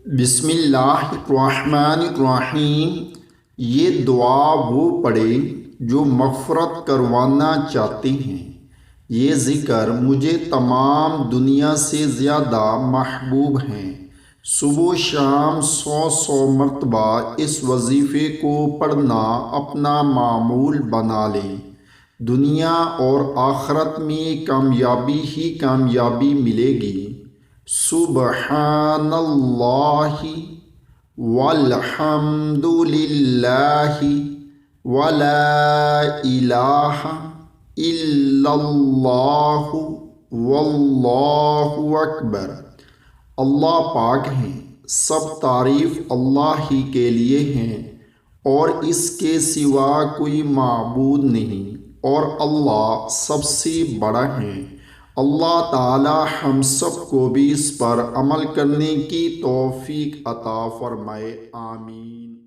بسم اللہ الرحمن الرحیم۔ یہ دعا وہ پڑھے جو مغفرت کروانا چاہتے ہیں۔ یہ ذکر مجھے تمام دنیا سے زیادہ محبوب ہیں۔ صبح و شام 100 مرتبہ اس وظیفے کو پڑھنا اپنا معمول بنا لیں۔ دنیا اور آخرت میں کامیابی ہی کامیابی ملے گی۔ سبحان اللہ والحمد للہ ولا الہ الا اللہ واللہ اکبر۔ اللہ پاک ہیں، سب تعریف اللہ ہی کے لیے ہیں اور اس کے سوا کوئی معبود نہیں، اور اللہ سب سے بڑا ہے۔ اللہ تعالی ہم سب کو بھی اس پر عمل کرنے کی توفیق عطا فرمائے، آمین۔